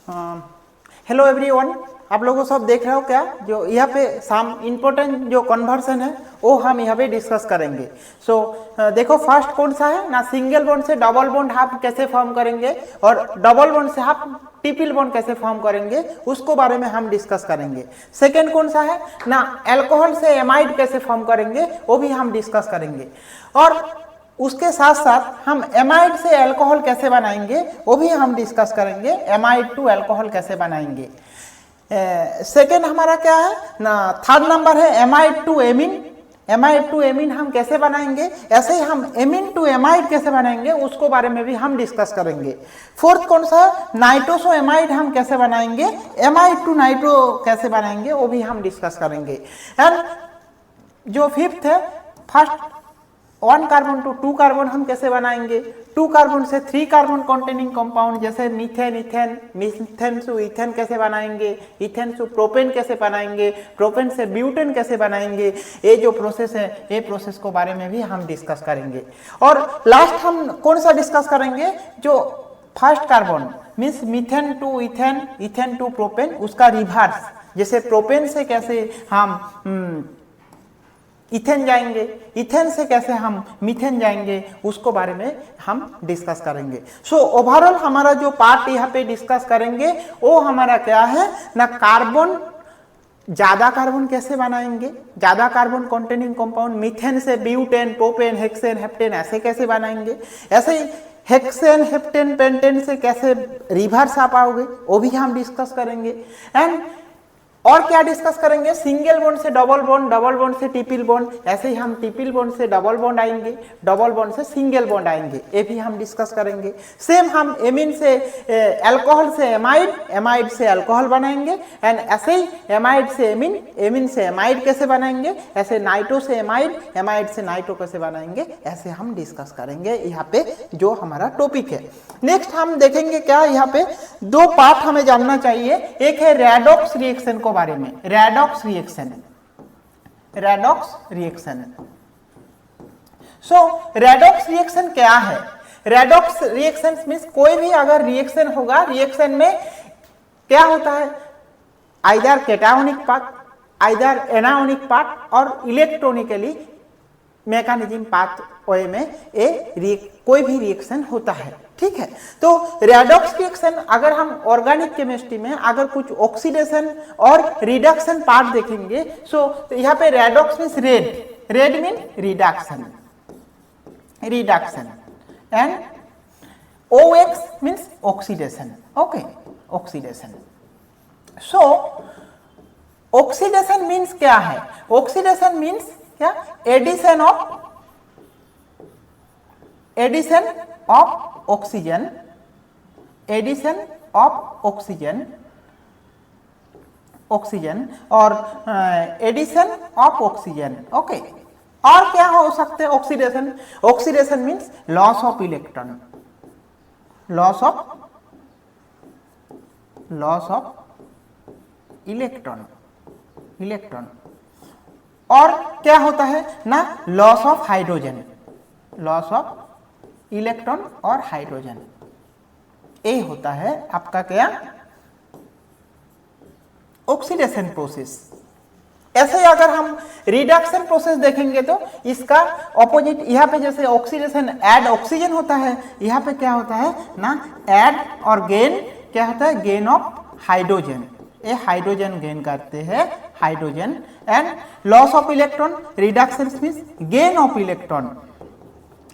Hello everyone, आप लोगों सब देख रहे हो क्या? जो यहाँ पे सम इम्पोर्टेंट जो कन्वर्सन है वो हम यहाँ पे डिस्कस करेंगे। देखो फर्स्ट कौन सा है ना, सिंगल बॉन्ड से डबल बॉन्ड हाफ कैसे फॉर्म करेंगे और डबल बॉन्ड से हाफ ट्रिपल बॉन्ड कैसे फॉर्म करेंगे उसको बारे में हम डिस्कस करेंगे। सेकेंड कौन सा है ना, अल्कोहल से एमाइड कैसे फॉर्म करेंगे वो भी हम डिस्कस करेंगे। और उसके साथ साथ हम एमाइड से अल्कोहल कैसे बनाएंगे वो भी हम डिस्कस करेंगे, एमाइड टू अल्कोहल कैसे बनाएंगे। सेकेंड हमारा क्या है ना, थर्ड नंबर है amide to amine. Amide to amine हम कैसे बनाएंगे, ऐसे ही हम एमीन टू एमाइड कैसे बनाएंगे उसको बारे में भी हम डिस्कस करेंगे। फोर्थ कौन सा है, नाइट्रोसो एमाइड हम कैसे बनाएंगे, एमाइड टू नाइट्रो कैसे बनाएंगे वो भी हम डिस्कस करेंगे। एंड जो फिफ्थ है, फर्स्ट 1 कार्बन टू 2 कार्बन हम कैसे बनाएंगे, 2 कार्बन से 3 कार्बन कंटेनिंग कंपाउंड जैसे मीथेन, इथेन, मीथेन से इथेन कैसे बनाएंगे, इथेन से प्रोपेन कैसे बनाएंगे, प्रोपेन से ब्यूटेन कैसे बनाएंगे, ये जो प्रोसेस है ये प्रोसेस को बारे में भी हम डिस्कस करेंगे। और लास्ट हम कौन सा डिस्कस करेंगे, जो first carbon means methane to ethane, ethane to propane, उसका रिवर्स, जैसे प्रोपेन से कैसे हम इथेन जाएंगे, इथेन से कैसे हम मीथेन जाएंगे उसको बारे में हम डिस्कस करेंगे। ओवरऑल हमारा जो पार्ट यहाँ पे डिस्कस करेंगे वो हमारा क्या है ना, कार्बन, ज्यादा कार्बन कैसे बनाएंगे, ज्यादा कार्बन कंटेनिंग कंपाउंड मीथेन से ब्यूटेन, प्रोपेन, हेक्सेन, हेप्टेन ऐसे कैसे बनाएंगे, ऐसे ही हेक्सेन, हेप्टेन, पेंटेन से कैसे रिवर्स आ पाओगे वो भी हम डिस्कस करेंगे। एंड और क्या डिस्कस करेंगे, सिंगल बॉन्ड से डबल बॉन्ड, डबल बॉन्ड से ट्रिपल बॉन्ड, ऐसे ही हम ट्रिपल बॉन्ड से डबल बॉन्ड आएंगे, डबल बॉन्ड से सिंगल बॉन्ड आएंगे, ये भी हम डिस्कस करेंगे। सेम हम एमीन से अल्कोहल से एमाइड, एमाइड से अल्कोहल बनाएंगे। एंड ऐसे ही एमाइड से एमीन, एमीन से एमाइड कैसे बनाएंगे, ऐसे नाइट्रो से एमाइड, एमाइड से नाइट्रो कैसे बनाएंगे, ऐसे हम डिस्कस करेंगे यहाँ पे जो हमारा टॉपिक है। नेक्स्ट हम देखेंगे क्या, यहाँ पे 2 पार्ट हमें जानना चाहिए। एक है रेडॉक्स रिएक्शन को बारे में, redox reaction, redox reaction. Redox reaction क्या है, रेडॉक्स रिएक्शन मींस कोई भी अगर रिएक्शन होगा, रिएक्शन में क्या होता है, either cationic part, either anionic part और इलेक्ट्रॉनिकली मैकेनिज्म पाथवे में कोई भी रिएक्शन होता है, ठीक है। तो रेडॉक्स रिएक्शन अगर हम ऑर्गेनिक केमिस्ट्री में अगर कुछ ऑक्सीडेशन और रिडक्शन पार्ट देखेंगे, यहाँ पे redox means red, red mean reduction, reduction, and OX means oxidation, okay, oxidation. Oxidation means क्या है, ऑक्सीडेशन मीन्स क्या, addition of oxygen, addition of oxygen, oxygen और एडिशन ऑफ ऑक्सीजन, ओके। और क्या हो सकते हैं oxidation, oxidation means loss of electron, loss of electron, electron. और क्या होता है ना, loss of hydrogen, loss of electron और हाइड्रोजन, ये होता है आपका क्या, ऑक्सीडेशन प्रोसेस। ऐसे ही अगर हम रिडक्शन प्रोसेस देखेंगे तो इसका ऑपोजिट, यहाँ पे जैसे ऑक्सीडेशन ऐड ऑक्सीजन होता है, यहाँ पे क्या होता है ना, ऐड और गेन क्या होता है, गेन ऑफ हाइड्रोजन, ये हाइड्रोजन गेन करते हैं, hydrogen. And loss of electron, reduction means gain of electron,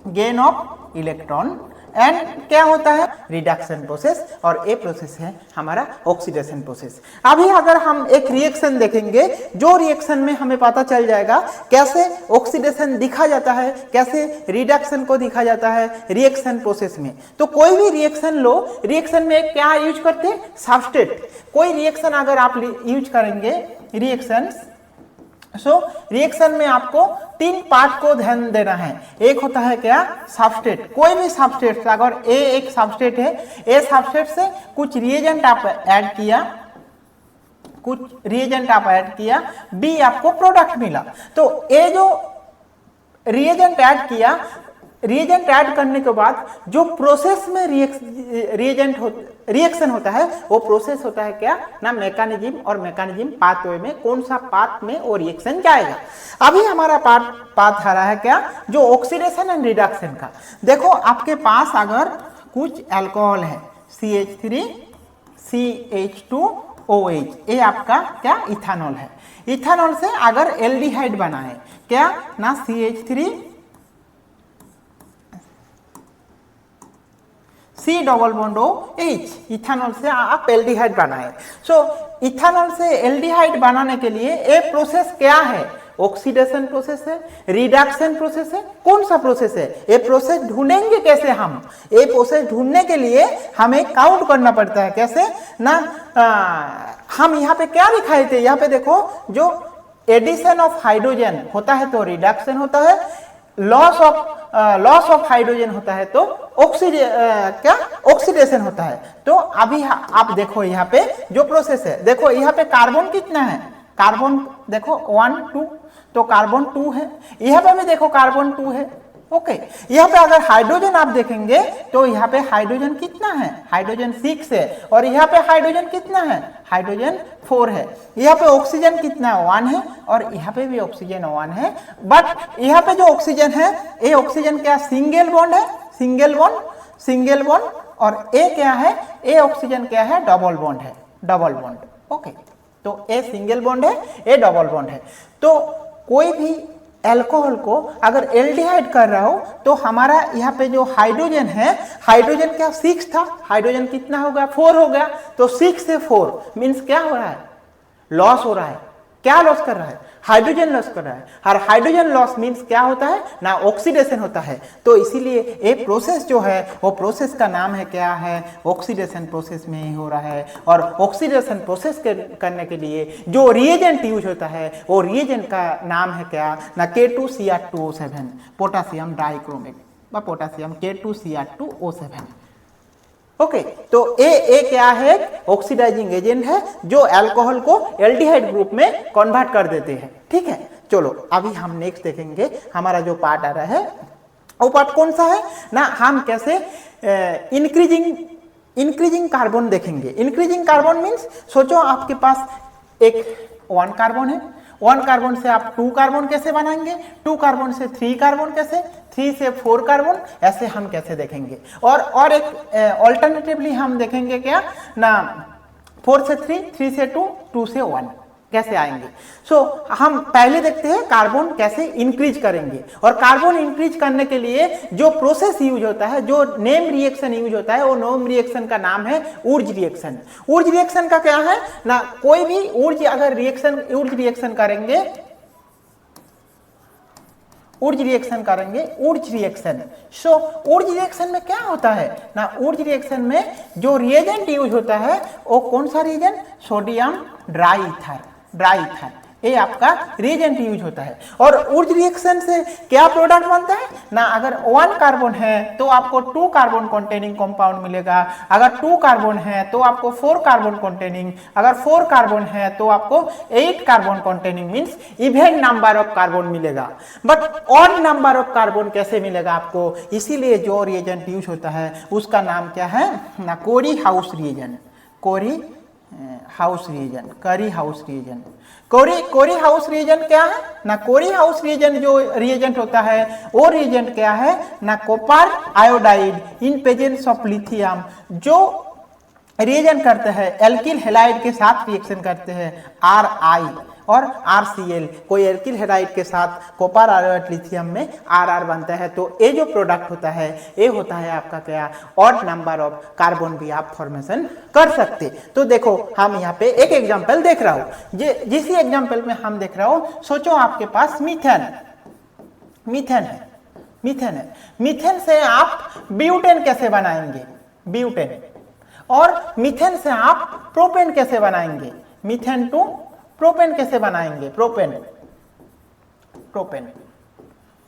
gain of electron. And क्या होता है, रिडक्शन प्रोसेस, और ये प्रोसेस है हमारा ऑक्सीडेशन प्रोसेस। अभी अगर हम एक रिएक्शन देखेंगे, जो रिएक्शन में हमें पता चल जाएगा कैसे ऑक्सीडेशन दिखा जाता है, कैसे रिडक्शन को दिखा जाता है रिएक्शन प्रोसेस में। तो कोई भी रिएक्शन लो, रिएक्शन में क्या यूज करते हैं, सबस्ट्रेट। कोई रिएक्शन अगर आप यूज करेंगे, रिएक्शन, रिएक्शन में आपको 3 पार्ट को ध्यान देना है। एक होता है क्या, सबस्ट्रेट, कोई भी सबस्ट्रेट, अगर ए एक सबस्ट्रेट है, ए सबस्ट्रेट से कुछ रिएजेंट आप ऐड किया, कुछ रिएजेंट आप ऐड किया, बी आपको प्रोडक्ट मिला। तो ए जो रिएजेंट ऐड किया रिएजेंट ऐड करने के बाद जो प्रोसेस में रिएक्शन होता है वो प्रोसेस होता है क्या ना मैकेनिज्म, और मैकेनिज्म पाथवे में कौन सा पाथ में वो रिएक्शन जाएगा। अभी हमारा पाथ आ रहा है क्या जो ऑक्सीडेशन एंड रिडक्शन का। देखो आपके पास अगर कुछ अल्कोहल है CH3 CH2OH, ये आपका क्या इथानॉल है। इथानॉल से अगर एल्डिहाइड बना है क्या ना CH3 C double bond OH, ethanol से आप एल्डिहाइड बनाए। सो इथानॉल से एल्डिहाइड बनाने के लिए ये प्रोसेस क्या है, ऑक्सीडेशन प्रोसेस है, रिडक्शन प्रोसेस है, कौन सा प्रोसेस है, ये प्रोसेस ढूंढेंगे कैसे हम। ये प्रोसेस ढूंढने के लिए हमें काउंट करना पड़ता है कैसे ना, हम यहाँ पे क्या दिखाए थे, यहाँ पे देखो जो एडिशन ऑफ हाइड्रोजन होता है तो रिडक्शन होता है, लॉस ऑफ हाइड्रोजन होता है तो ऑक्सीडेशन होता है। तो अभी आप देखो यहाँ पे जो प्रोसेस है, देखो यहाँ पे कार्बन कितना है, कार्बन देखो 1 2, तो कार्बन 2 है, यहाँ पे भी देखो कार्बन 2 है। ओके, यहाँ पे अगर हाइड्रोजन आप देखेंगे तो यहाँ पे हाइड्रोजन कितना है, हाइड्रोजन 6 है, और यहाँ पे हाइड्रोजन कितना है, हाइड्रोजन 4 है। यहाँ पे ऑक्सीजन कितना है 1 है, और यहाँ पे भी ऑक्सीजन 1 है। बट यहाँ पे जो ऑक्सीजन है ये ऑक्सीजन क्या सिंगल बॉन्ड है, सिंगल बॉन्ड, और ए क्या है, ए ऑक्सीजन क्या है डबल बॉन्ड है, डबल बॉन्ड। ओके, तो ए सिंगल बॉन्ड है, ए डबल बॉन्ड है। तो कोई भी अल्कोहल को अगर एल्डिहाइड कर रहा हो तो हमारा यहाँ पे जो हाइड्रोजन है, हाइड्रोजन क्या 6 था, हाइड्रोजन कितना हो गया 4 हो गया, तो 6 से 4 मीन्स क्या हो रहा है, लॉस हो रहा है। क्या लॉस कर रहा है, हाइड्रोजन लॉस कर रहा है, और हाइड्रोजन लॉस मीन्स क्या होता है ना ऑक्सीडेशन होता है। तो इसीलिए ये प्रोसेस जो है वो प्रोसेस का नाम है क्या है, ऑक्सीडेशन प्रोसेस में ही हो रहा है। और ऑक्सीडेशन प्रोसेस करने के लिए जो रिएजेंट यूज होता है वो रिएजेंट का नाम है क्या ना K2Cr2O7, पोटासियम डाइक्रोमेट व पोटासियम K2Cr2O7। ओके, तो ए क्या है, ऑक्सीडाइजिंग एजेंट है जो अल्कोहल को एल्डिहाइड ग्रुप में कन्वर्ट कर देते हैं। ठीक है, चलो अभी हम नेक्स्ट देखेंगे हमारा जो पार्ट आ रहा है वो पार्ट कौन सा है ना, हम कैसे इंक्रीजिंग कार्बन देखेंगे। इंक्रीजिंग कार्बन मीन्स सोचो आपके पास एक 1 कार्बन है, 1 कार्बन से आप 2 कार्बन कैसे बनाएंगे, 2 कार्बन से 3 कार्बन कैसे, 3 से 4 कार्बन, ऐसे हम कैसे देखेंगे। और एक ऑल्टरनेटिवली हम देखेंगे क्या ना 4 से 3, 3 से 2, 2 से 1 कैसे आएंगे। सो हम पहले देखते हैं कार्बन कैसे इंक्रीज करेंगे। और कार्बन इंक्रीज करने के लिए जो प्रोसेस यूज होता है, जो नेम रिएक्शन यूज होता है, वो नेम रिएक्शन का नाम है ऊर्ज रिएक्शन। ऊर्ज रिएक्शन का क्या है ना, कोई भी ऊर्ज अगर ऊर्ज रिएक्शन करेंगे, ऊर्ज रिएक्शन। सो ऊर्ज रिएक्शन में क्या होता है ना, ऊर्ज रिएक्शन में जो रिएजेंट यूज होता है वो कौन सा रिएजेंट, सोडियम ड्राईईथर, ये आपका रिएजेंट यूज होता है। और ऊर्ज रिएक्शन से क्या प्रोडक्ट बनता है ना, अगर 1 कार्बन है तो आपको 2 कार्बन कंटेनिंग कंपाउंड मिलेगा, अगर 2 कार्बन है तो आपको 4 कार्बन कंटेनिंग, अगर 4 कार्बन है तो आपको 8 carbon containing means even number of carbon मिलेगा। But odd number of carbon कैसे मिलेगा आपको, इसीलिए जो रिएजेंट यूज होता है उसका नाम क्या है ना, करी हाउस रिएजेंट क्या है ना, कोरी हाउस रिएजेंट जो रिएजेंट होता है वो रिएजेंट क्या है ना, copper iodide in presence of lithium, जो रिएजेंट करते हैं एल्किल हैलाइड के साथ रिएक्शन करते हैं Ri और RCl, कोई एल्किल हैलाइड के साथ कॉपर आयोडाइड लिथियम में Rr बनता है। तो ये जो प्रोडक्ट होता है ये होता है आपका क्या, ऑड नंबर ऑफ कार्बन भी आप फॉर्मेशन कर सकते। तो देखो हम यहाँ पे एक एग्जांपल देख रहा हूँ, जिस एग्जांपल में हम देख रहा हूँ, सोचो आपके पास मीथेन है, मीथेन से आप ब्यूटेन कैसे बनाएंगे, ब्यूटेन, और मीथेन से आप प्रोपेन कैसे बनाएंगे, मीथेन टू प्रोपेन कैसे बनाएंगे, प्रोपेन।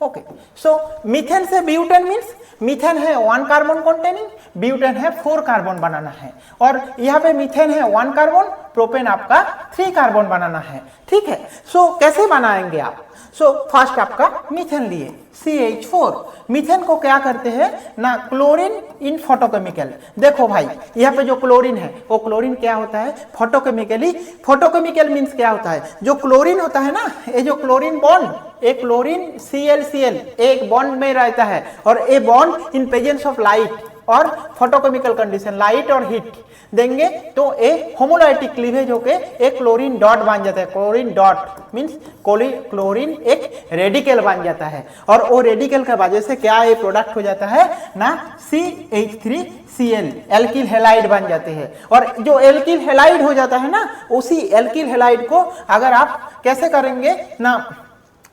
ओके, सो मीथेन से ब्यूटेन मीन्स मीथेन है 1 कार्बन कंटेनिंग, ब्यूटेन है 4 कार्बन बनाना है, और यहाँ पे मीथेन है 1 कार्बन, प्रोपेन आपका 3 कार्बन बनाना है। ठीक है, सो कैसे बनाएंगे आप, सो फर्स्ट आपका मीथेन लिए CH4। मीथेन को क्या करते हैं ना, क्लोरीन इन फोटोकेमिकल। देखो भाई यहाँ पे जो क्लोरीन है वो क्लोरीन क्या होता है फोटोकेमिकली। फोटोकेमिकल मीन्स क्या होता है, जो क्लोरीन होता है ना, ये जो क्लोरीन बॉन्ड, एक क्लोरीन Cl एक बॉन्ड में रहता है और a bond in presence of light और फोटोकेमिकल कंडीशन, लाइट और हीट देंगे तो ए होमोलाइटिक क्लीवेज होके एक क्लोरीन डॉट बन जाता है। क्लोरीन डॉट मीन्स क्लोरीन एक रेडिकल बन जाता है और वो रेडिकल की वजह से क्या ये प्रोडक्ट हो जाता है ना, CH3Cl एल्किल हैलाइड बन जाते हैं। और जो एल्किल हैलाइड हो जाता है ना, उसी एल्किल हैलाइड को अगर आप कैसे करेंगे ना,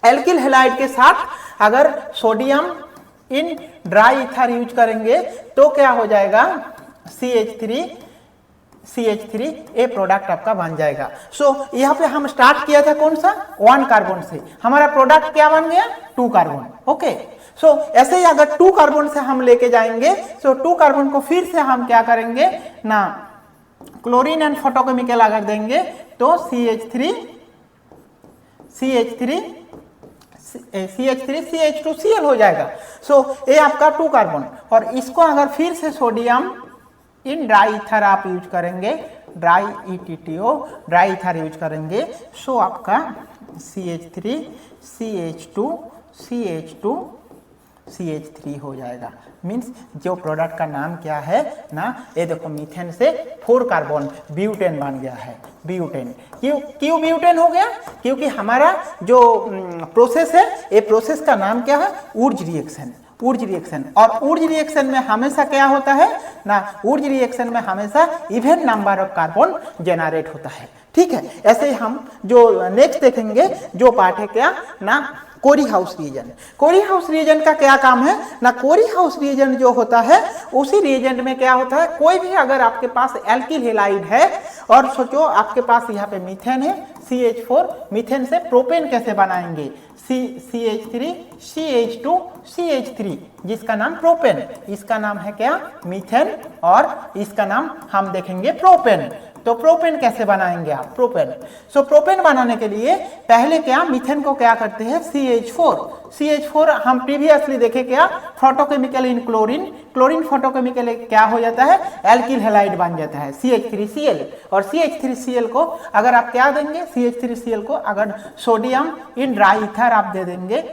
एल्किल हैलाइड के साथ अगर sodium in dry ether use करेंगे तो क्या हो जाएगा, CH3 ए प्रोडक्ट आपका बन जाएगा। सो यहाँ पे हम स्टार्ट किया था कौन सा, 1 कार्बन से, हमारा प्रोडक्ट क्या बन गया 2 कार्बन। ओके, सो ऐसे ही अगर 2 कार्बन से हम लेके जाएंगे, सो 2 कार्बन को फिर से हम क्या करेंगे ना, क्लोरीन एंड फोटोकेमिकल अगर देंगे तो CH3CH2Cl हो जाएगा। सो ये आपका 2 कार्बन, और इसको अगर फिर से सोडियम इन ड्राई ईथर आप यूज करेंगे, dry ETTO dry ether use करेंगे, सो आपका CH3CH2CH3 हो जाएगा। मीन्स जो प्रोडक्ट का नाम क्या है ना, ये देखो मीथेन से 4 कार्बन ब्यूटेन बन गया है, ब्यूटेन। क्यों ब्यूटेन हो गया, क्योंकि हमारा जो प्रोसेस है, ये प्रोसेस का नाम क्या है, ऊर्ज रिएक्शन। ऊर्ज रिएक्शन, और ऊर्ज रिएक्शन में हमेशा क्या होता है ना, ऊर्ज रिएक्शन में हमेशा even number of carbon generate होता है। ठीक है, ऐसे ही हम जो नेक्स्ट देखेंगे जो पार्ट है क्या ना, कोरी हाउस रिएजेंट। कोरी हाउस रिएजेंट का क्या काम है ना, कोरी हाउस रिएजेंट जो होता है उसी रिएजेंट में क्या होता है, कोई भी अगर आपके पास एल्किल हैलाइड है और सोचो आपके पास यहाँ पे मीथेन है CH4, मीथेन से प्रोपेन कैसे बनाएंगे, CH3CH2CH3 जिसका नाम प्रोपेन, इसका नाम है क्या मीथेन और इसका नाम हम देखेंगे प्रोपेन। तो प्रोपेन कैसे बनाएंगे आप, प्रोपेन। सो प्रोपेन बनाने के लिए पहले क्या, मीथेन को क्या करते हैं CH4 हम प्रीवियसली देखे क्या, photochemical in chlorine, chlorine photochemical क्या हो जाता है, एल्किल हैलाइड बन जाता है CH3Cl, और CH3Cl को अगर आप क्या देंगे, CH3Cl को अगर सोडियम इन ड्राई ईथर आप दे देंगे,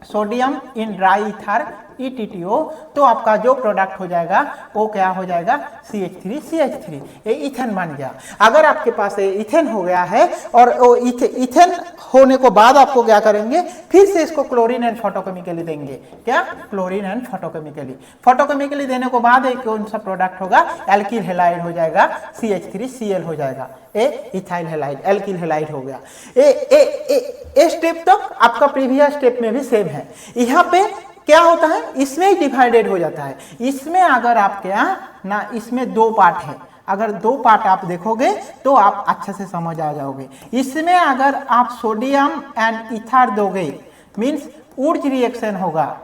sodium in dry ether ETTO, तो आपका जो प्रोडक्ट हो जाएगा वो क्या हो जाएगा, CH3 ये इथेन बन गया। अगर आपके पास ये इथेन हो गया है और वो इथेन होने को बाद आपको क्या करेंगे, फिर से इसको क्लोरीन एंड फोटोकेमिकली देंगे, क्या क्लोरीन एंड फोटोकेमिकली देने को बाद एक कौन सा प्रोडक्ट होगा, एल्किल हैलाइड हो जाएगा, CH3Cl हो जाएगा, ए इथाइल हैलाइड एल्किल हैलाइड हो गया। ए स्टेप तक आपका प्रीवियस स्टेप में भी सेम है। यहाँ पे क्या होता है, इसमें ही डिवाइडेड हो जाता है। इसमें अगर आप क्या ना, इसमें 2 पार्ट है, अगर 2 पार्ट आप देखोगे तो आप अच्छे से समझ आ जाओगे। इसमें अगर आप सोडियम एंड ईथर दोगे मीन्स ऊर्ज रिएक्शन होगा,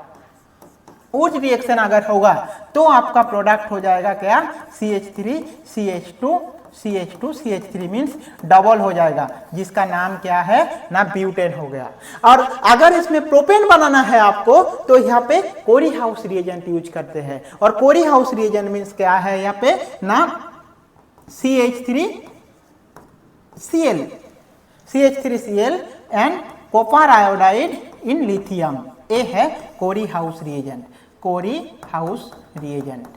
ऊर्ज रिएक्शन अगर होगा तो आपका प्रोडक्ट हो जाएगा क्या, CH3CH2CH3 मीन्स डबल हो जाएगा, जिसका नाम क्या है ना, ब्यूटेन हो गया। और अगर इसमें प्रोपेन बनाना है आपको तो यहाँ पे कोरी हाउस रिएजेंट यूज करते हैं, और कोरी हाउस रिएजेंट मीन्स क्या है यहाँ पे ना, CH3Cl and copper iodide in lithium, ये है कोरी हाउस रिएजेंट, कोरी हाउस रिएजेंट।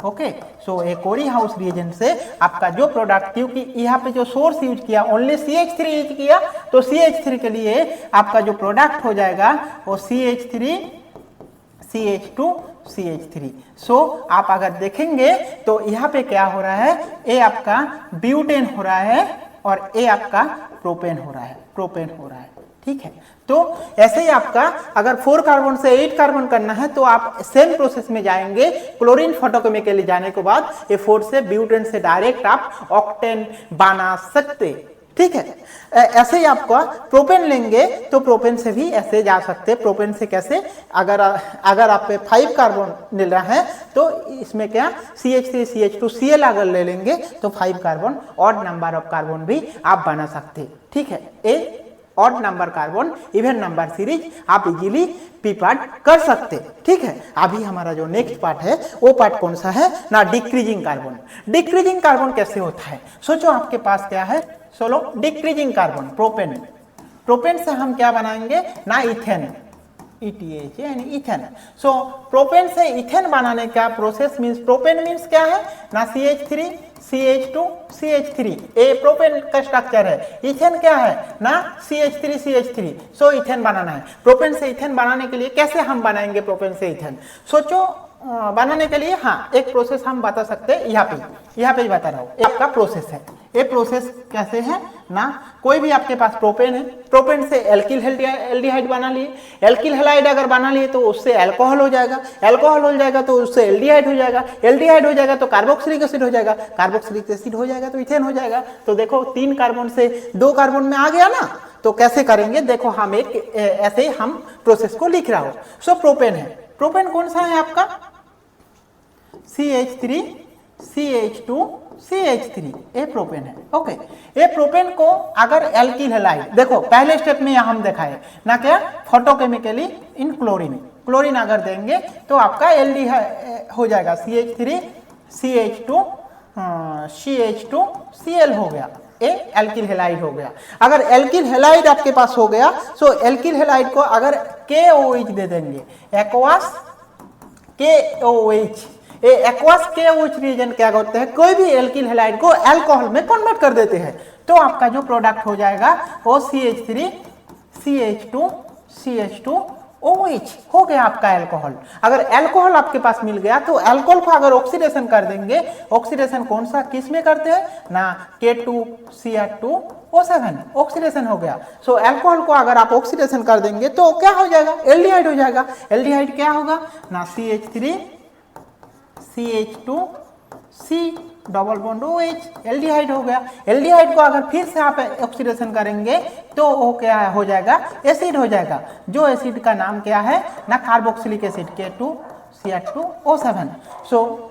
ओके, सो ये कोरी हाउस रिएजेंट से आपका जो प्रोडक्ट, क्योंकि यहाँ पे जो सोर्स यूज किया ओनली CH3 यूज किया, तो CH3 के लिए आपका जो प्रोडक्ट हो जाएगा वो CH3CH2CH3। सो आप अगर देखेंगे तो यहाँ पे क्या हो रहा है, ये आपका ब्यूटेन हो रहा है और ये आपका प्रोपेन हो रहा है, ठीक है। तो ऐसे ही आपका अगर 4 कार्बन से 8 कार्बन करना है तो आप सेम प्रोसेस में जाएंगे, क्लोरीन फोटोकेमिकली जाने के बाद ये 4 से ब्यूटेन से डायरेक्ट आप ऑक्टेन बना सकते, ठीक है। ऐसे ही आपका प्रोपेन लेंगे तो प्रोपेन से भी ऐसे जा सकते। प्रोपेन से कैसे, अगर आप पे 5 कार्बन मिल रहा है तो इसमें क्या CH3CH2Cl अगर ले लेंगे तो 5 कार्बन और नंबर ऑफ कार्बन भी आप बना सकते, ठीक है। Odd number carbon even number series आप इजीली पी पार्ट कर सकते, ठीक है। अभी हमारा जो नेक्स्ट पार्ट है वो पार्ट कौन सा है ना, डिक्रीजिंग कार्बन। डिक्रीजिंग कार्बन कैसे होता है, सोचो आपके पास क्या है, solo decreasing carbon propane. Propane से हम क्या बनाएंगे ना, इथेन, ETH यानी इथेन। सो प्रोपेन से इथेन बनाने का प्रोसेस मींस, प्रोपेन मींस क्या है ना, CH3 CH2 CH3, ये प्रोपेन का स्ट्रक्चर है। इथेन क्या है ना, CH3 CH3। सो इथेन बनाना है। प्रोपेन से इथेन बनाने के लिए कैसे हम बनाएंगे प्रोपेन से इथेन, सोचो बनाने के लिए हाँ एक प्रोसेस हम बता सकते हैं, यहाँ पे बता रहा हूँ, आपका प्रोसेस है। ये प्रोसेस कैसे है ना, कोई भी आपके पास प्रोपेन है, प्रोपेन से एल्किल एल्डिहाइड बना लिए, एल्किल हैलाइड अगर बना लिए तो उससे अल्कोहल हो जाएगा, अल्कोहल हो जाएगा तो उससे एल्डिहाइड हो जाएगा, एल्डिहाइड हो जाएगा तो कार्बोक्सिलिक एसिड हो जाएगा, कार्बोक्सिलिक एसिड हो जाएगा तो इथेन हो जाएगा। तो देखो 3 कार्बन से 2 कार्बन में आ गया ना, तो कैसे करेंगे, देखो हम एक ऐसे हम प्रोसेस को लिख रहा हूँ। सो प्रोपेन है, प्रोपेन कौन सा है आपका, CH3 CH2 CH3, ये प्रोपेन है। ओके, ये प्रोपेन को अगर एल्किल हैलाइड, देखो पहले स्टेप में यहाँ हम दिखाए ना क्या, फोटोकेमिकली इन क्लोरीन, क्लोरीन अगर देंगे तो आपका एल्डिहाइड हो जाएगा, CH3 CH2 CH2 Cl हो गया, ये एल्किल हैलाइड हो गया। अगर एल्किल हैलाइड आपके पास हो गया, सो एल्किल हैलाइड को अगर KOH दे देंगे, एक्वास KOH, ये एक्वास KOH रिएजेंट क्या करते हैं, कोई भी एल्किल हैलाइड को अल्कोहल में कन्वर्ट कर देते हैं, तो आपका जो प्रोडक्ट हो जाएगा वो CH3 CH2 CH2 OH हो गया आपका अल्कोहल। अगर अल्कोहल आपके पास मिल गया तो अल्कोहल को अगर ऑक्सीडेशन कर देंगे, ऑक्सीडेशन कौन सा किस में करते हैं ना, K2Cr2O7 ऑक्सीडेशन हो गया। सो अल्कोहल को अगर आप ऑक्सीडेशन कर देंगे तो क्या हो जाएगा, एल्डिहाइड हो जाएगा। एल्डिहाइड क्या होगा ना, CH3 CH2 C double bond OH, aldehyde हो गया। एल्डिहाइड को अगर फिर से आप ऑक्सीडेशन करेंगे तो वो क्या हो जाएगा, एसिड हो जाएगा। जो एसिड का नाम क्या है ना, कार्बोक्सिलिक एसिड K2Cr2O7। सो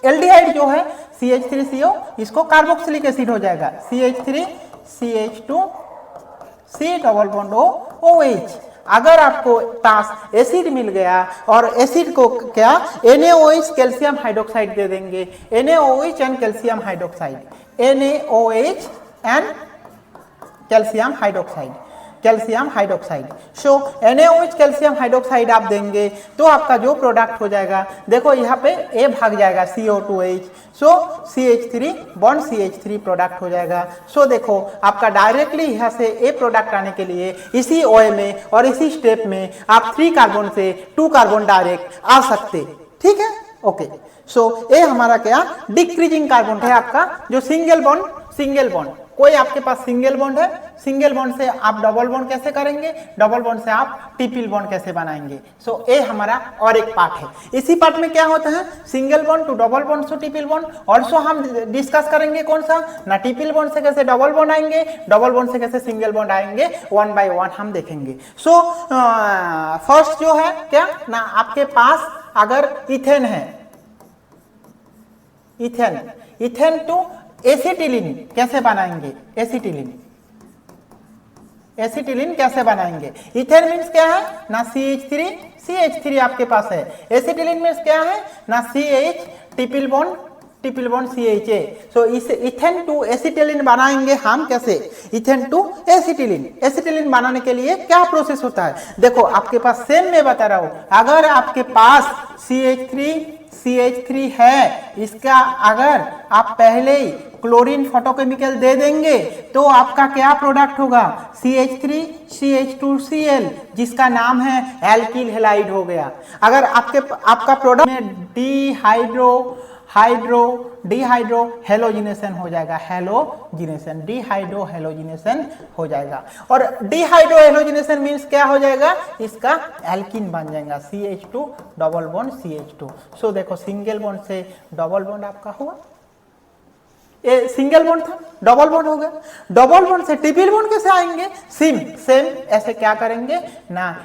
एल्डिहाइड जो है CH3CO, इसको कार्बोक्सिलिक एसिड हो जाएगा, CH3 CH2 C double bond OH। अगर आपको पास एसिड मिल गया और एसिड को क्या NaOH कैल्शियम हाइड्रोक्साइड दे देंगे, NaOH and calcium hydroxide, NaOH and calcium hydroxide, calcium hydroxide. So NaOH calcium hydroxide आप देंगे तो आपका जो प्रोडक्ट हो जाएगा, देखो यहाँ पे A भाग जाएगा CO2H, सो CH3 बॉन्ड CH3 प्रोडक्ट हो जाएगा। सो देखो आपका डायरेक्टली यहाँ से A प्रोडक्ट आने के लिए इसी OA में और इसी स्टेप में आप 3 कार्बन से 2 कार्बन डायरेक्ट आ सकते, ठीक है। ओके, सो ये हमारा क्या डिक्रीजिंग कार्बन है आपका, जो सिंगल बॉन्ड कोई आपके पास सिंगल बॉन्ड है, सिंगल बॉन्ड से आप डबल बॉन्ड कैसे करेंगे, डबल बॉन्ड से आप ट्रिपल बॉन्ड कैसे बनाएंगे। सो ये हमारा और एक पार्ट है। इसी पार्ट में क्या होता है, single bond to double bond to triple bond. Also हम डिस्कस करेंगे कौन सा ना, ट्रिपल बॉन्ड से कैसे डबल बॉन्ड आएंगे, डबल बॉन्ड से कैसे सिंगल बॉन्ड आएंगे, 1 बाय 1 हम देखेंगे। सो फर्स्ट जो है क्या ना, आपके पास अगर इथेन है, इथेन टू एसिटिलीन कैसे बनाएंगे, एसिटिलीन कैसे बनाएंगे। इथेन मीन्स क्या है ना, CH3 आपके पास है। एसिटिलीन मीन्स क्या है ना, CH ट्रिपल बॉन्ड CHA। सो इस इथेन टू एसिटिलीन बनाएंगे हम कैसे, इथेन टू एसिटिलीन बनाने के लिए क्या प्रोसेस होता है, देखो आपके पास सेम मैं बता रहा हूं। अगर आपके पास CH3 है, इसका अगर आप पहले ही क्लोरीन फोटोकेमिकल दे देंगे तो आपका क्या प्रोडक्ट होगा, CH3 CH2Cl, जिसका नाम है एल्किल हैलाइड हो गया। अगर आपका प्रोडक्ट में डिहाइड्रो हेलोजिनेशन हो जाएगा, डिहाइड्रो हेलोजिनेशन हो जाएगा। और डिहाइड्रो हेलोजिनेशन मीन्स क्या हो जाएगा, इसका एल्किन बन जाएगा, CH2 डबल बॉन्ड CH2। सो देखो सिंगल बॉन्ड से डबल बॉन्ड आपका हुआ, ये सिंगल बॉन्ड था, डबल बॉन्ड हो गया। डबल बॉन्ड से ट्रिपल बॉन्ड कैसे आएंगे? सेम ऐसे क्या करेंगे ना,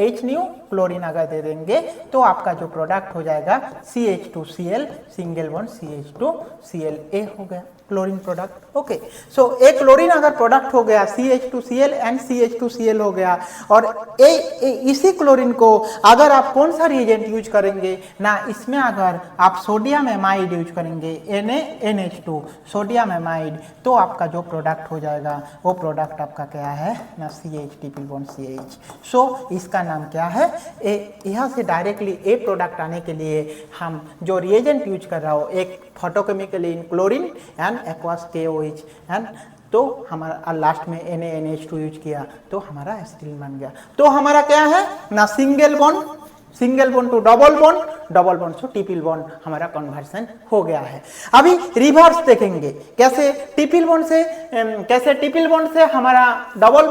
H न्यू क्लोरीन अगर दे देंगे तो आपका जो प्रोडक्ट हो जाएगा CH2Cl, सिंगल बॉन्ड CH2Cl, ए हो गया क्लोरीन प्रोडक्ट। ओके, सो एक क्लोरीन अगर प्रोडक्ट हो गया CH2Cl एंड CH2Cl हो गया, और इसी क्लोरीन को अगर आप कौन सा रिएजेंट यूज करेंगे ना, इसमें अगर आप सोडियम एमाइड यूज करेंगे NaNH2 सोडियम एमाइड, तो आपका जो प्रोडक्ट हो जाएगा वो प्रोडक्ट आपका क्या है ना, CH ट्रिपल बॉन्ड CH। सो इसका नाम क्या है? यहाँ से डायरेक्टली ए प्रोडक्ट आने के लिए हम जो रिएजेंट यूज कर रहा हो, एक photochemically in chlorine and aqueous KOH and तो हमारा लास्ट में NaNH2 यूज किया तो हमारा एसिटिलीन बन गया। तो हमारा क्या है ना, single bond to double bond to triple bond हमारा कन्वर्सन हो गया है। अभी रिवर्स देखेंगे कैसे ट्रिपल बॉन्ड से हमारा डबल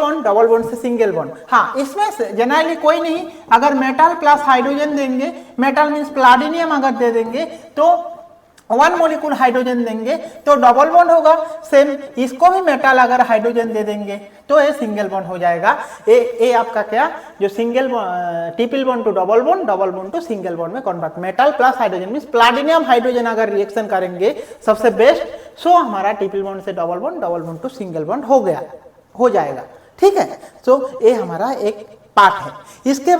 बॉन्ड से सिंगल बॉन्ड। हाँ, इसमें जनरली कोई नहीं, अगर मेटल प्लस हाइड्रोजन देंगे, मेटल मीन्स प्लाटिनियम अगर दे देंगे तो 1 मोलिक्यूल हाइड्रोजन देंगे तो डबल बॉन्ड होगा। सेम इसको भी मेटल अगर हाइड्रोजन दे देंगे तो ये सिंगल बॉन्ड हो जाएगा। ये आपका क्या, जो single triple bond to double bond to single bond में convert, metal plus hydrogen means platinum hydrogen अगर रिएक्शन करेंगे सबसे बेस्ट, सो हमारा ट्रिपल बॉन्ड से double bond to single bond हो जाएगा। ठीक है, सो ये हमारा एक पार्ट है। इसके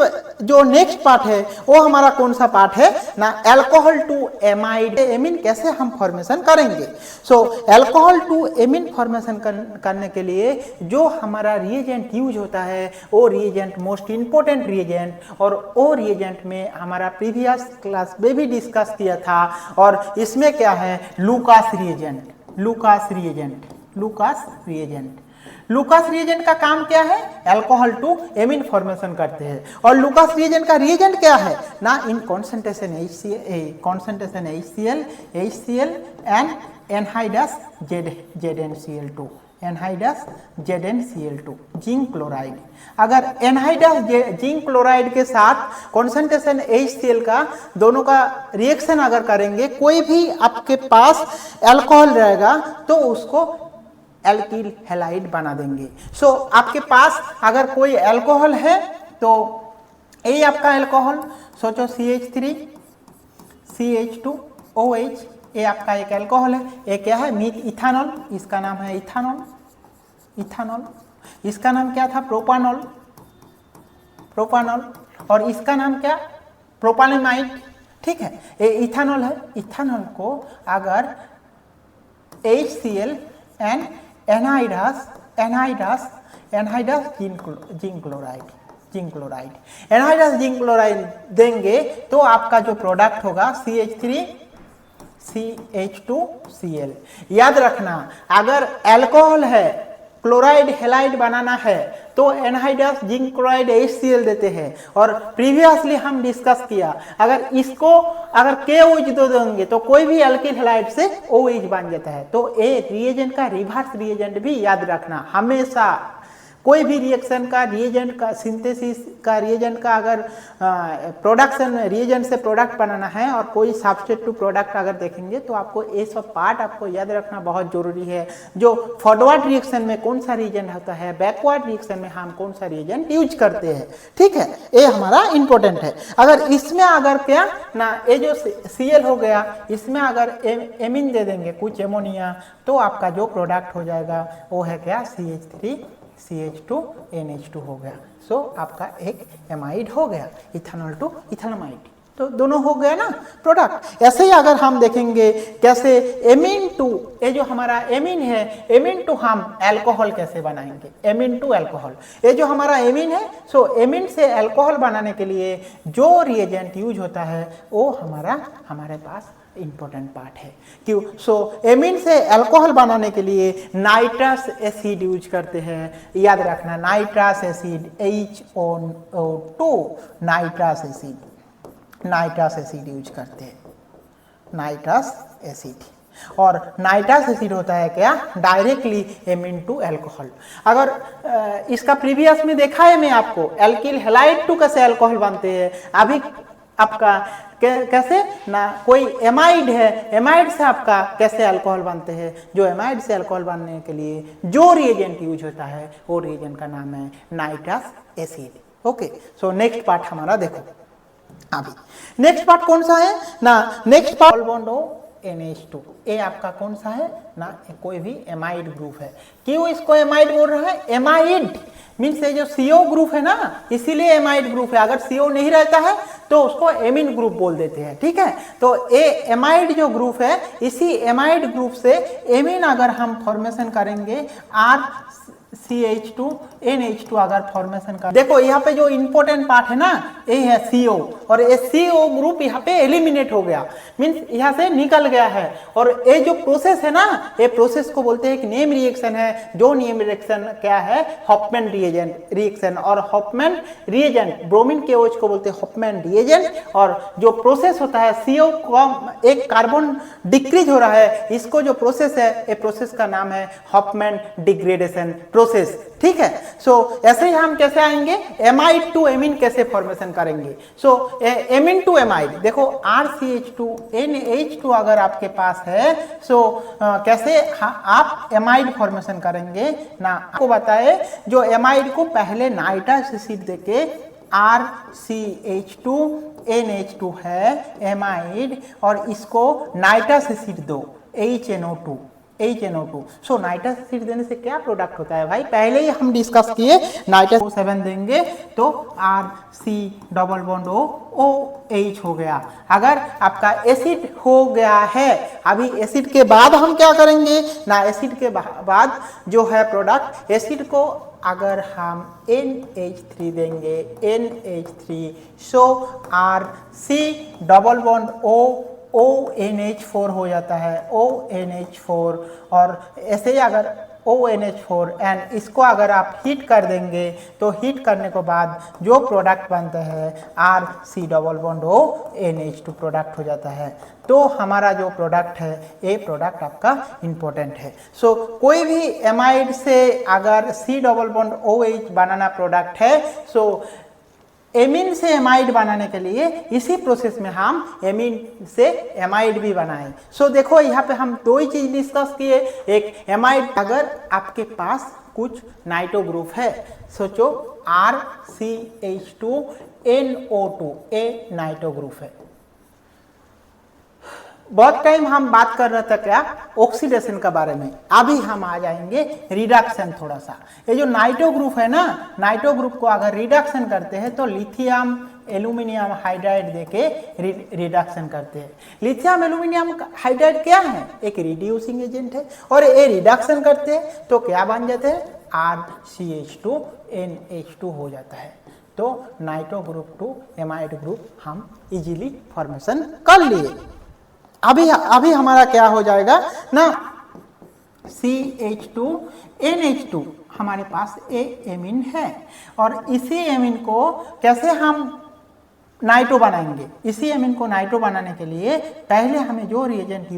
जो नेक्स्ट पार्ट है वो हमारा कौन सा पार्ट है ना, अल्कोहल टू एमाइड एमीन कैसे हम फॉर्मेशन करेंगे। सो अल्कोहल टू एमीन फॉर्मेशन करने के लिए जो हमारा रिएजेंट यूज होता है वो रिएजेंट मोस्ट इंपॉर्टेंट रिएजेंट, और वो रिएजेंट में हमारा प्रीवियस क्लास में भी डिस्कस किया था, और इसमें क्या है, लूकास रिएजेंट का काम क्या है, अल्कोहल टू एमीन फॉर्मेशन करते हैं। और लूकास रिएजेंट का रिएजेंट क्या है ना, in concentration HCl and anhydrous ZnCl2 zinc chloride. अगर एनहाइड्रस जिंक क्लोराइड के साथ कॉन्सेंट्रेशन HCl का दोनों का रिएक्शन अगर करेंगे, कोई भी आपके पास अल्कोहल रहेगा तो उसको एल्किल हैलाइड बना देंगे। सो आपके पास अगर कोई अल्कोहल है तो ये आपका अल्कोहल, सोचो CH3 CH2OH, ये आपका एक अल्कोहल है। ये क्या है, इथानॉल, इसका नाम है इथानॉल। इसका नाम क्या था, प्रोपानॉल, और इसका नाम क्या, प्रोपालेमाइड। ठीक है, ये इथानॉल है। इथानॉल को अगर HCl and anhydrous zinc chloride देंगे तो आपका जो प्रोडक्ट होगा CH3 CH2Cl। याद रखना, अगर अल्कोहल है, क्लोराइड हैलाइड बनाना है तो एनहाइड्रस जिंक क्लोराइड HCl देते हैं, और प्रीवियसली हम डिस्कस किया अगर इसको अगर KOH दो देंगे तो कोई भी अल्किल हैलाइड से OH बन जाता है। तो ये रिएजेंट का रिवर्स रिएजेंट भी याद रखना हमेशा। कोई भी रिएक्शन का रिएजेंट का सिंथेसिस का रिएजेंट का अगर प्रोडक्शन रिएजेंट से प्रोडक्ट बनाना है और कोई सब्सट्रेट टू प्रोडक्ट अगर देखेंगे तो आपको ये सब पार्ट आपको याद रखना बहुत जरूरी है। जो फॉरवर्ड रिएक्शन में कौन सा रिएजेंट होता है, बैकवर्ड रिएक्शन में हम कौन सा रिएजेंट यूज करते हैं। ठीक है, ये हमारा इंपॉर्टेंट है। अगर इसमें अगर क्या ना, ये जो Cl हो गया, इसमें अगर एमीन दे देंगे कुछ एमोनिया, तो आपका जो प्रोडक्ट हो जाएगा वो है क्या, CH3 CH2NH2 हो गया। सो आपका एक एमाइड हो गया, इथानॉल टू इथानमाइड, तो दोनों हो गया ना प्रोडक्ट। ऐसे ही अगर हम देखेंगे कैसे एमीन टू, ये जो हमारा एमीन है, एमीन टू हम अल्कोहल कैसे बनाएंगे, एमीन टू अल्कोहल। ये जो हमारा एमीन है, सो एमीन से अल्कोहल बनाने के लिए जो रिएजेंट यूज होता है वो हमारे पास इंपॉर्टेंट पार्ट है। क्यों, सो एमीन से अल्कोहल बनाने के लिए नाइट्रस एसिड यूज करते हैं। याद रखना, nitrous acid HO2 nitrous acid use करते हैं, नाइट्रस एसिड। और नाइट्रस एसिड होता है क्या, डायरेक्टली एमीन टू अल्कोहल। अगर इसका प्रीवियस में देखा है मैं आपको, एल्किल हैलाइड टू कैसे अल्कोहल बनते हैं, अभी आपका कैसे ना, कोई एमाइड है, एमाइड से आपका कैसे अल्कोहल बनते हैं, जो एमाइड से अल्कोहल बनने के लिए जो रिएजेंट यूज होता है वो रिएजेंट का नाम है nitrous acid. Okay, so next part हमारा देखो। अभी नेक्स्ट पार्ट कौन सा है ना, नेक्स्ट पार्ट बॉन्ड NH2, ये आपका कौन सा है ना, कोई भी एमाइड ग्रुप है। क्यों इसको एमाइड बोल रहा है, एमाइड मीन्स ये जो CO ग्रुप है ना, इसीलिए एमाइड ग्रुप है। अगर CO नहीं रहता है तो उसको एमिन ग्रुप बोल देते हैं, ठीक है। तो ये एमाइड जो ग्रुप है, इसी एमाइड ग्रुप से एमिन अगर हम फॉर्मेशन करेंगे RCH2 NH2 अगर फॉर्मेशन कर, देखो यहाँ पे जो इंपॉर्टेंट पार्ट है ना, ये है CO, और ये CO ग्रुप यहाँ पे एलिमिनेट हो गया, मीन्स यहाँ से निकल गया है। और ये जो प्रोसेस है ना, ये प्रोसेस को बोलते हैं एक नेम रिएक्शन है। जो नेम रिएक्शन क्या है, हॉफमैन रिएक्शन। और हॉफमैन रिएजेंट, ब्रोमीन के OH को बोलते हैं हॉफमैन रिएजेंट। और जो प्रोसेस होता है CO को एक कार्बन डिक्रीज हो रहा है, इसको जो प्रोसेस है, ये प्रोसेस का नाम है हॉफमैन डिग्रेडेशन प्रोसेस, ठीक है। सो ऐसे ही हम कैसे आएंगे, एमाइड टू एमिन कैसे फॉर्मेशन करेंगे। सो एमिन टू एमाइड, देखो RCH2 NH2 अगर आपके पास है, सो कैसे आप एमाइड फॉर्मेशन करेंगे ना, आपको बताए जो एमाइड को पहले नाइट्रस एसिड देके RCH2 NH2 है एमाइड, और इसको नाइट्रस एसिड दो HNO2। सो नाइट्रस एसिड देने से क्या प्रोडक्ट होता है भाई, पहले ही हम डिस्कस किए, नाइट्रस 7 देंगे तो RC डबल बॉन्ड OH हो गया। अगर आपका एसिड हो गया है, अभी एसिड के बाद हम क्या करेंगे ना, एसिड के बाद जो है प्रोडक्ट, एसिड को अगर हम NH3 देंगे, NH3, सो RC डबल बॉन्ड ONH4 हो जाता है, ONH4। और ऐसे ही अगर ONH4 एंड इसको अगर आप हीट कर देंगे, तो हीट करने के बाद जो प्रोडक्ट बनता है RC double bond ONH2 product हो जाता है। तो हमारा जो प्रोडक्ट है, ये प्रोडक्ट आपका इंपॉर्टेंट है। सो कोई भी एमाइड से अगर C डबल बॉन्ड OH बनाना प्रोडक्ट है, सो एमिन से एमाइड बनाने के लिए इसी प्रोसेस में हम एमिन से एमाइड भी बनाएं। सो देखो यहाँ पे हम दो ही चीज डिस्कस किए, एक एमाइड, अगर आपके पास कुछ नाइट्रो ग्रुप है, सोचो RCH2 NO2, ए नाइट्रो ग्रुप है। बहुत टाइम हम बात कर रहे थे क्या, ऑक्सीडेशन का बारे में, अभी हम आ जाएंगे रिडक्शन थोड़ा सा। ये जो नाइट्रो ग्रुप है ना, नाइट्रो ग्रुप को अगर रिडक्शन करते हैं तो लिथियम एल्यूमिनियम हाइड्राइड देके रिडक्शन करते हैं। लिथियम एल्यूमिनियम हाइड्राइड क्या है, एक रिड्यूसिंग एजेंट है, और ये रिडक्शन करते हैं तो क्या बन जाते हैं, RCH2 NH2 हो जाता है। तो nitro group to amide group हम इजीली फॉर्मेशन कर लिए। अभी हमारा क्या हो जाएगा ना, CH2 NH2 हमारे पास एमिन है, और इसी एमिन को कैसे हम नाइट्रो बनाएंगे। इसी एमिन को नाइट्रो बनाने के लिए पहले हमें जो रिएजेंट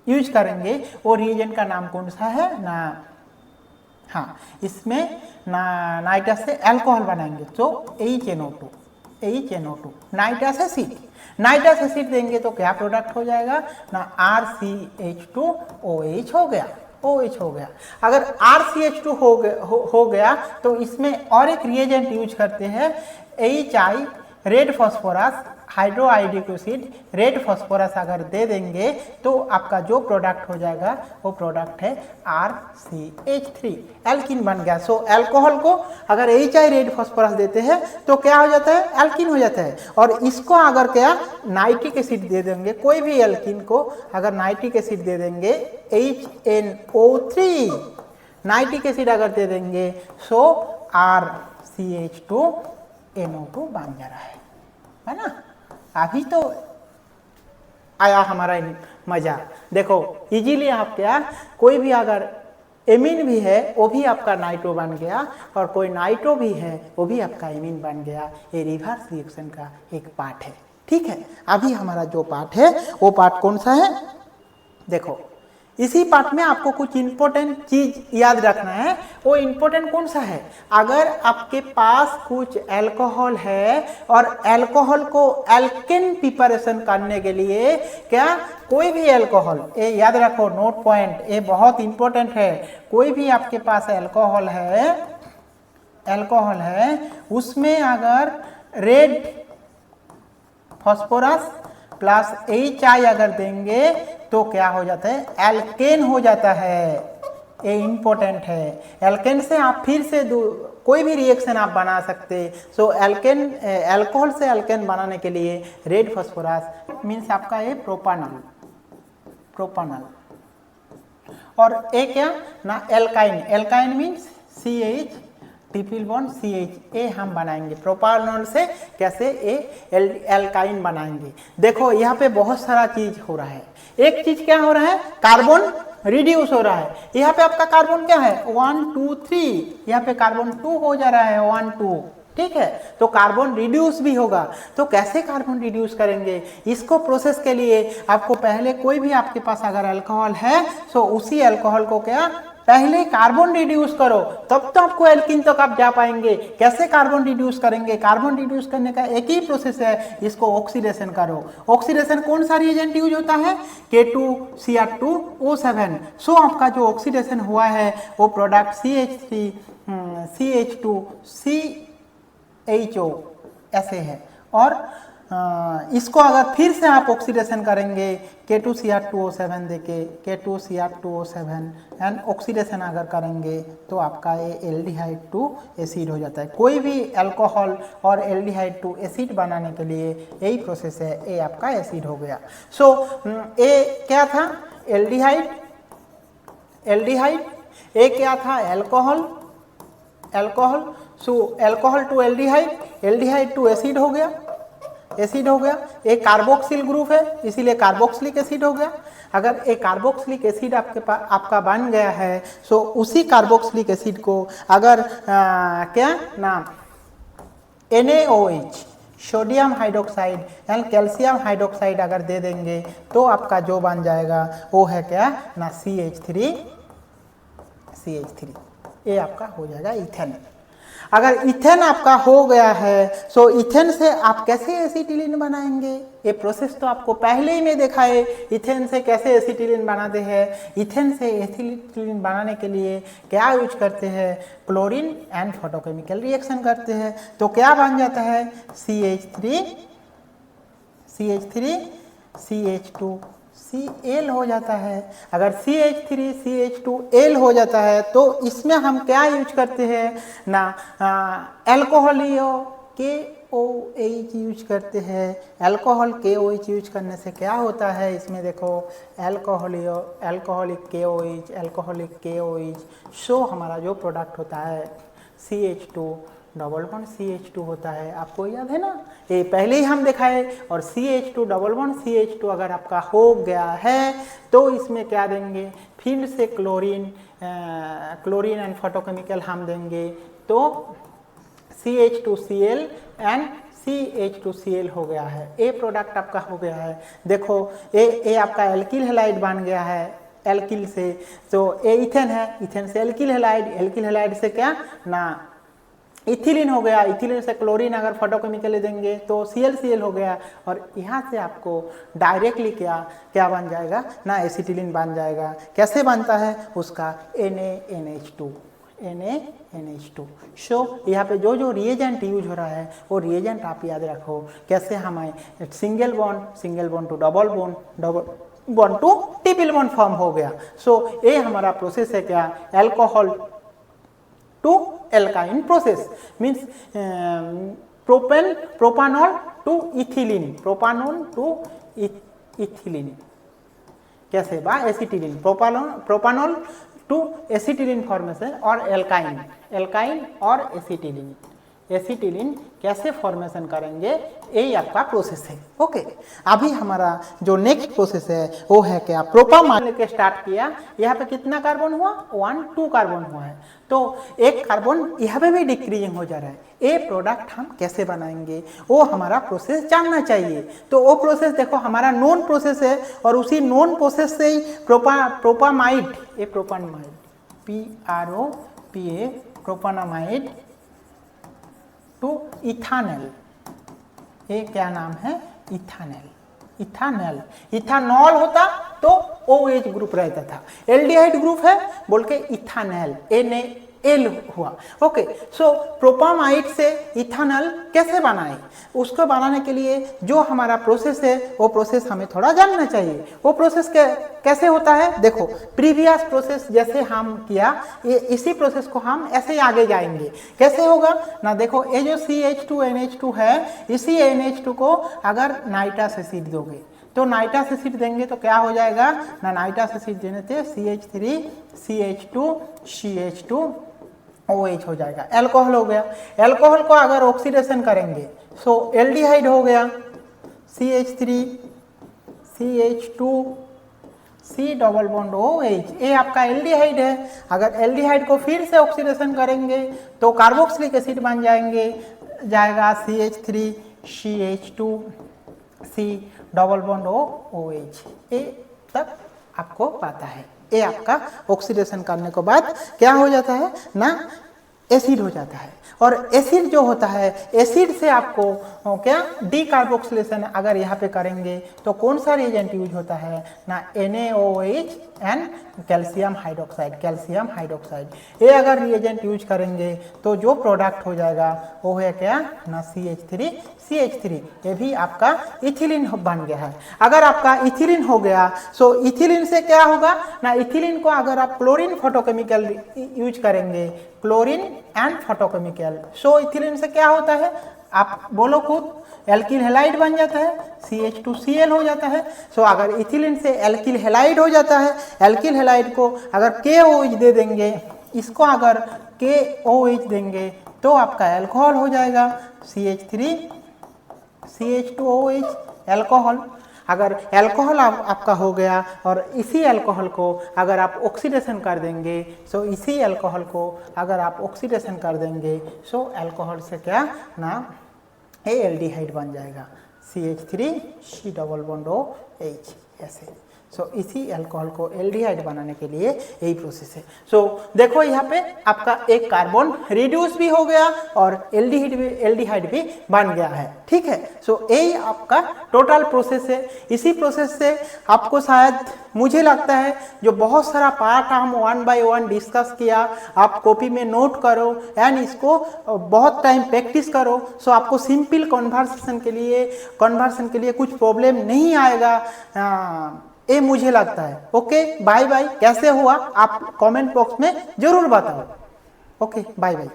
यूज करेंगे, वो रिएजेंट का नाम कौन सा है ना, हाँ, इसमें नाइट्रस से अल्कोहल बनाएंगे, तो HNO2 nitrous acid. Nitrous acid देंगे तो क्या प्रोडक्ट हो जाएगा ना, RCH2OH हो गया, OH हो गया। अगर RCH2 हो गया तो इसमें और एक रिएजेंट यूज करते हैं, HI red phosphorus hydroiodic acid, red phosphorus अगर दे देंगे तो आपका जो प्रोडक्ट हो जाएगा वो प्रोडक्ट है RCH3, एल्किन बन गया। सो अल्कोहल को अगर HI रेड फॉस्फोरस देते हैं तो क्या हो जाता है, एल्किन हो जाता है। और इसको अगर क्या नाइट्रिक एसिड दे देंगे, कोई भी एल्किन को अगर नाइट्रिक एसिड दे देंगे HNO3, नाइट्रिक एसिड अगर दे देंगे, सो RCH2NO2 बन जा रहा है ना। अभी तो आया हमारा मजा। देखो इजीली आप क्या, कोई भी अगर एमिन भी है वो भी आपका नाइट्रो बन गया, और कोई नाइट्रो भी है वो भी आपका एमिन बन गया। ये रिवर्स रिएक्शन का एक पार्ट है, ठीक है। अभी हमारा जो पार्ट है वो पार्ट कौन सा है, देखो इसी पार्ट में आपको कुछ इंपॉर्टेंट चीज याद रखना है। वो इंपॉर्टेंट कौन सा है, अगर आपके पास कुछ अल्कोहल है और अल्कोहल को एल्केन प्रिपरेशन करने के लिए क्या, कोई भी अल्कोहल, ये याद रखो नोट पॉइंट, ये बहुत इंपॉर्टेंट है। कोई भी आपके पास अल्कोहल है उसमें अगर रेड फास्फोरस प्लस HI अगर देंगे तो क्या हो जाता है, एल्केन हो जाता है। ये इंपॉर्टेंट है। एल्केन से आप फिर से कोई भी रिएक्शन आप बना सकते। सो एल्केन, अल्कोहल से एल्केन बनाने के लिए रेड फास्फोरस मीन्स आपका ये प्रोपानॉल और ये क्या ना, alkyne means CH triple bond CH, ये हम बनाएंगे प्रोपानॉल से। कैसे, ये एल्काइन बनाएंगे। देखो यहाँ पे बहुत सारा चीज हो रहा है। एक चीज क्या हो रहा है, कार्बन रिड्यूस हो रहा है। यहाँ पे आपका कार्बन क्या है 1 2 3, यहाँ पे कार्बन 2 हो जा रहा है 1 2, ठीक है। तो कार्बन रिड्यूस भी होगा। तो कैसे कार्बन रिड्यूस करेंगे, इसको प्रोसेस के लिए आपको पहले कोई भी आपके पास अगर अल्कोहल है तो उसी अल्कोहल को क्या, पहले कार्बन रिड्यूस करो, तब तो आपको एल्कीन तक आप जा पाएंगे। कैसे कार्बन रिड्यूस करेंगे, कार्बन रिड्यूस करने का एक ही प्रोसेस है, इसको ऑक्सीडेशन करो। ऑक्सीडेशन कौन सा रिएजेंट यूज होता है, K2Cr2O7। सो आपका जो ऑक्सीडेशन हुआ है वो प्रोडक्ट CH3 CH2CHO ऐसे है। और इसको अगर फिर से आप ऑक्सीडेशन करेंगे K2Cr2O7 देके, K2Cr2O7 एंड ऑक्सीडेशन अगर करेंगे तो आपका ये एल्डिहाइड टू एसिड हो जाता है। कोई भी अल्कोहल और एल्डिहाइड टू एसिड बनाने के लिए यही प्रोसेस है, ये आपका एसिड हो गया। सो ये क्या था, एल्डिहाइड, ये क्या था, alcohol. So alcohol to aldehyde to acid हो गया। एक कार्बोक्सिल ग्रुप है इसीलिए कार्बोक्सिलिक एसिड हो गया। अगर एक कार्बोक्सिलिक एसिड आपके पास आपका बन गया है तो उसी कार्बोक्सिलिक एसिड को अगर क्या नाम NaOH sodium hydroxide and calcium hydroxide अगर दे देंगे तो आपका जो बन जाएगा वो है क्या ना CH3, ये आपका हो जाएगा इथेन। अगर इथेन आपका हो गया है तो इथेन से आप कैसे एसिटिलीन बनाएंगे, ये प्रोसेस तो आपको पहले ही में देखा है। इथेन से कैसे एसिटिलीन बनाते हैं, इथेन से एसिटिलीन बनाने के लिए क्या यूज करते हैं, क्लोरीन एंड फोटोकेमिकल रिएक्शन करते हैं। तो क्या बन जाता है CH3 CH2Cl हो जाता है। अगर CH3 CH2L हो जाता है तो इसमें हम क्या यूज करते हैं ना, अल्कोहलियो KOH यूज करते हैं। अल्कोहल KOH यूज करने से क्या होता है, इसमें देखो अल्कोहलिक KOH सो हमारा जो प्रोडक्ट होता है CH2 डबल बॉन्ड CH2 होता है। आपको याद है ना, ये पहले ही हम देखा है। और CH2 डबल बॉन्ड CH2 अगर आपका हो गया है तो इसमें क्या देंगे, फिर से क्लोरीन एंड फोटोकेमिकल हम देंगे तो CH2Cl एंड CH2Cl हो गया है। ये प्रोडक्ट आपका हो गया है। देखो ये आपका एल्किल हैलाइड बन गया है एल्किल से। तो ये इथेन है, इथेन से एल्किल हैलाइड से क्या ना इथिलीन हो गया। इथिलीन से क्लोरीन अगर फोटोकेमिकल देंगे तो Cl हो गया। और यहाँ से आपको डायरेक्टली क्या बन जाएगा ना, एसिटिलीन बन जाएगा। कैसे बनता है उसका NaNH2। सो यहाँ पे जो रिएजेंट यूज हो रहा है वो रिएजेंट आप याद रखो। कैसे हमें single bond to double bond to triple bond form हो गया। सो ये हमारा प्रोसेस है क्या, alcohol to alkyne process means propanol to ethylene, कैसे बा acetylene, propanol to acetylene formation और एल्काइन और एसिटिलीन, एसिटिलीन कैसे फॉर्मेशन करेंगे, यही आपका प्रोसेस है। ओके, अभी हमारा जो नेक्स्ट प्रोसेस है वो है क्या, प्रोपामाइड लेके स्टार्ट किया, यहाँ पे कितना कार्बन हुआ, 1 2 कार्बन हुआ है, तो एक कार्बन यहाँ पे भी डिक्रीजिंग हो जा रहा है। ये प्रोडक्ट हम कैसे बनाएंगे वो हमारा प्रोसेस जानना चाहिए। तो वो प्रोसेस देखो हमारा नोन प्रोसेस है, और उसी नोन प्रोसेस से ही प्रोपामाइड, ये प्रोपामाइड PROPA प्रोपामाइड टू इथानल, ये क्या नाम है, इथानल। इथानल, इथानॉल होता तो OH ग्रुप रहता था, एल्डिहाइड ग्रुप है बोल के इथानल, NaL हुआ। ओके, सो प्रोपामाइड से इथानल कैसे बनाए, उसको बनाने के लिए जो हमारा प्रोसेस है वो प्रोसेस हमें थोड़ा जानना चाहिए। वो प्रोसेस कैसे होता है, देखो प्रीवियस प्रोसेस जैसे हम किया, ये इसी प्रोसेस को हम ऐसे ही आगे जाएंगे। कैसे होगा ना, देखो ये जो CH2NH2 है, इसी NH2 को अगर नाइट्रस एसिड दोगे तो नाइट्रस एसिड देंगे तो क्या हो जाएगा ना, नाइट्रस एसिड देने से CH3 CH2 CH2 OH हो जाएगा, एल्कोहल हो गया। एल्कोहल को अगर ऑक्सीडेशन करेंगे सो एल्डिहाइड हो गया, CH3 CH2 C double bond OH, ये आपका एल्डिहाइड है। अगर एल्डिहाइड को फिर से ऑक्सीडेशन करेंगे तो कार्बोक्सिलिक एसिड बन जाएगा CH3 CH2 C double bond OH, ये तक आपको पता है। ये आपका ऑक्सीडेशन करने के बाद क्या हो जाता है ना, एसिड हो जाता है। और एसिड जो होता है, एसिड से आपको क्या डीकार्बोक्सिलेशन अगर यहाँ पे करेंगे तो कौन सा रिएजेंट यूज होता है ना, NaOH and calcium hydroxide, calcium hydroxide. ये अगर रिएजेंट यूज करेंगे तो जो प्रोडक्ट हो जाएगा वो है क्या ना, CH3, ये भी आपका इथिलीन बन गया है। अगर आपका इथिलीन हो गया सो इथिलीन से क्या होगा ना, इथिलीन को अगर आप क्लोरीन फोटोकेमिकल यूज करेंगे, chlorine and photochemical, so ethylene से क्या होता है, आप बोलो खुद, एल्किल हैलाइड बन जाता है, CH2Cl हो जाता है। सो अगर इथिलीन से एल्किल हैलाइड हो जाता है, एल्किल हैलाइड को अगर KOH दे देंगे, इसको अगर KOH देंगे तो आपका एल्कोहल हो जाएगा, CH3 CH2OH एल्कोहल। अगर एल्कोहल आपका हो गया और इसी एल्कोहल को अगर आप ऑक्सीडेशन कर देंगे, सो इसी एल्कोहल को अगर आप ऑक्सीडेशन कर देंगे सो एल्कोहल से क्या ना, ये एल्डिहाइड बन जाएगा, CH3 C double bond OH ऐसे। सो इसी अल्कोहल को एल्डिहाइड बनाने के लिए यही प्रोसेस है। सो देखो यहाँ पे आपका एक कार्बन रिड्यूस भी हो गया और एल्डिहाइड भी बन गया है, ठीक है। सो यही आपका टोटल प्रोसेस है। इसी प्रोसेस से आपको शायद मुझे लगता है जो बहुत सारा पार्ट हम 1 बाय 1 डिस्कस किया, आप कॉपी में नोट करो एंड इसको बहुत टाइम प्रैक्टिस करो। सो आपको सिंपल कन्वर्सेशन के लिए कुछ प्रॉब्लम नहीं आएगा, ये मुझे लगता है। Okay, bye bye. कैसे हुआ आप कमेंट बॉक्स में जरूर बताओ। Okay, bye bye.